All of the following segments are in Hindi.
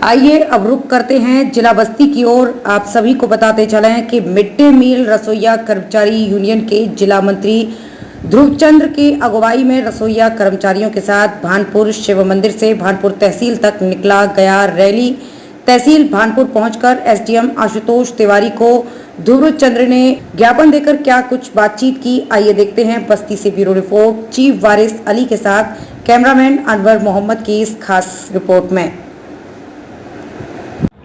आइए अब रुक करते हैं जिला बस्ती की ओर। आप सभी को बताते चलें कि मिड डे मील रसोइया कर्मचारी यूनियन के जिला मंत्री ध्रुवचंद्र की अगुवाई में रसोइया कर्मचारियों के साथ भानपुर शिव मंदिर से भानपुर तहसील तक निकला गया रैली। तहसील भानपुर पहुंचकर एसडीएम आशुतोष तिवारी को ध्रुवचंद्र ने ज्ञापन देकर क्या कुछ बातचीत की, आइए देखते हैं। बस्ती से ब्यूरो रिपोर्ट चीफ वारिस अली के साथ कैमरामैन अनवर मोहम्मद की इस खास रिपोर्ट में।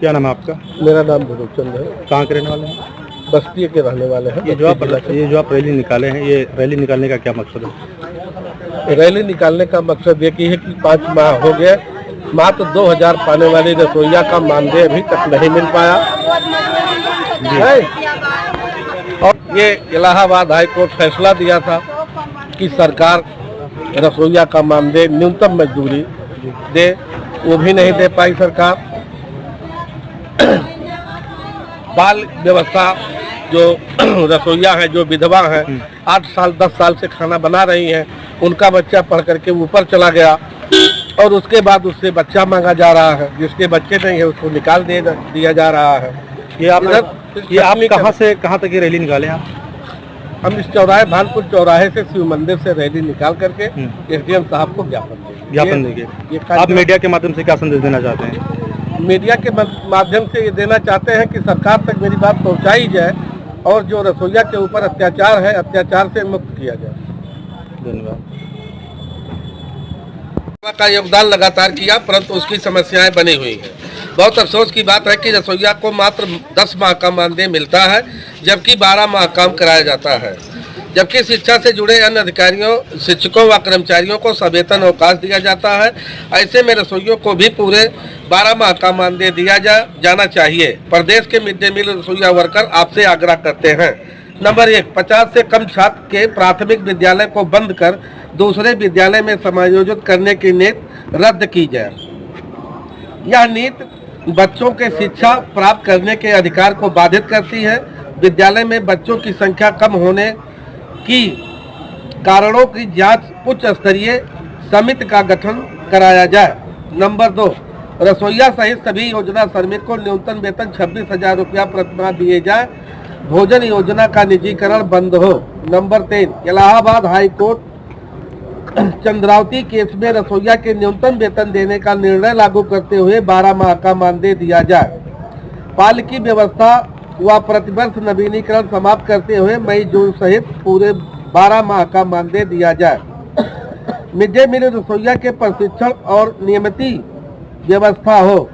क्या नाम है आपका? मेरा नाम ध्रुवचंद्र है। कहाँ के रहने वाले हैं? बस्ती के रहने वाले हैं। ये जो आप रैली निकाले हैं, ये रैली निकालने का क्या मकसद है? रैली निकालने का मकसद ये कि है कि 5 माह हो गए, मात्र 2000 पाने वाली रसोइया का मानदेय अभी तक नहीं मिल पाया है। और ये इलाहाबाद हाई कोर्ट फैसला दिया था कि सरकार रसोइया का मानदेय न्यूनतम मजदूरी दे, वो भी नहीं दे पाई सरकार। बाल व्यवस्था जो रसोइया हैं, जो विधवा हैं, 8 साल 10 साल से खाना बना रही हैं, उनका बच्चा पढ़ करके ऊपर चला गया और उसके बाद उससे बच्चा मांगा जा रहा है। जिसके बच्चे नहीं है उसको निकाल दिया जा रहा है। ये आप कहाँ से कहाँ तक ये रैली निकाले आप? हम इस चौराहे भानपुर चौराहे से शिव मंदिर से रैली निकाल करके एसडीएम साहब को ज्ञापन देंगे। आप मीडिया के माध्यम से क्या संदेश देना चाहते हैं? मीडिया के माध्यम से ये देना चाहते हैं कि सरकार तक मेरी बात पहुंचाई जाए और जो रसोइया के ऊपर अत्याचार है, अत्याचार से मुक्त किया जाए। धन्यवाद। का योगदान लगातार किया, परंतु उसकी समस्याएं बनी हुई हैं। बहुत अफसोस की बात है कि रसोइया को मात्र 10 माह का मानदेय मिलता है, जबकि 12 माह काम कराया जाता है। जबकि शिक्षा से जुड़े अन्य अधिकारियों, शिक्षकों व कर्मचारियों को सवेतन अवकाश दिया जाता है। ऐसे में रसोइयों को भी पूरे 12 माह का मानदेय दिया जाना चाहिए। प्रदेश के मिड डे मील रसोइया वर्कर आपसे आग्रह करते हैं, नंबर 1, 50 से कम छात्र के प्राथमिक विद्यालय को बंद कर दूसरे विद्यालय में समायोजित करने की नीति रद्द की जाए। यह नीति बच्चों के शिक्षा प्राप्त करने के अधिकार को बाधित करती है। विद्यालय में बच्चों की संख्या कम होने की कारणों की जांच उच्च स्तरीय समिति का गठन कराया जाए। नंबर 2, रसोइया सहित सभी योजना श्रमिक को न्यूनतम वेतन 26,000 रुपया प्रतिमाह दिए जाए। भोजन योजना का निजीकरण बंद हो। Number 3, Allahabad high court Chandravati case में रसोइया के न्यूनतम वेतन देने का निर्णय लागू करते हुए 12 माह का मानदेय दिया जाए। पालिकी व्यवस्था व प्रतिवर्ष नवीनीकरण समाप्त करते हुए मई जून सहित पूरे 12 माह का मानदेय दिया जाए। मिड डे मील रसोइया के प्रशिक्षण और नियमित व्यवस्था हो।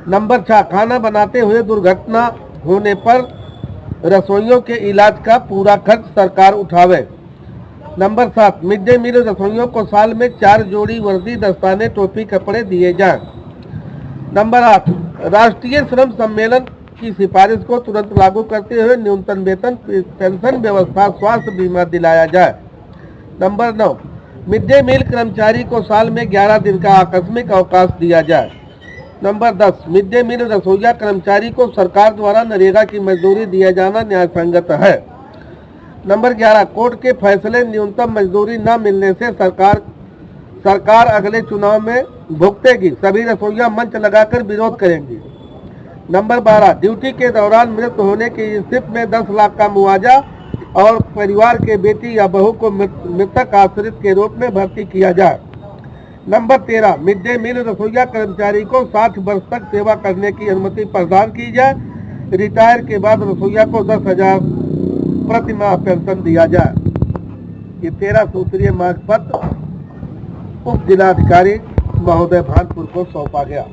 नंबर 6, खाना बनाते हुए दुर्घटना होने पर रसोइयों के इलाज का पूरा खर्च सरकार उठावे। नंबर 7, मिड डे मील रसोइयों को साल में 4 जोड़ी वर्दी, दस्ताने, टोपी, कपड़े दिए जाएं। नंबर 8, राष्ट्रीय श्रम सम्मेलन की सिफारिश को तुरंत लागू करते हुए न्यूनतम वेतन, पेंशन व्यवस्था, स्वास्थ्य बीमा दिलाया जाए। नंबर 9, मिड डे मील कर्मचारी को साल में 11 दिन का आकस्मिक अवकाश दिया जाए। नंबर 10, मिड डे मील रसोइया कर्मचारी को सरकार द्वारा नरेगा की मजदूरी दिया जाना न्याय संगत है। नंबर 11, कोर्ट के फैसले न्यूनतम मजदूरी न मिलने से सरकार अगले चुनाव में भुगतेगी। सभी रसोइया मंच लगाकर विरोध करेंगी। नंबर 12, ड्यूटी के दौरान मृत्यु होने की स्थिति में 10 लाख का मुआवजा और परिवार के बेटी या बहू को मृतक आश्रित के रूप में भर्ती किया जाए। नंबर 13, मिड डे मील रसोइया कर्मचारी को 60 वर्ष तक सेवा करने की अनुमति प्रदान की जाए। रिटायर के बाद रसोइया को 10,000 प्रति माह पेंशन दिया जाए। ये 13 सूत्रीय मांग पत्र उप जिलाधिकारी महोदय भानपुर को सौंपा गया।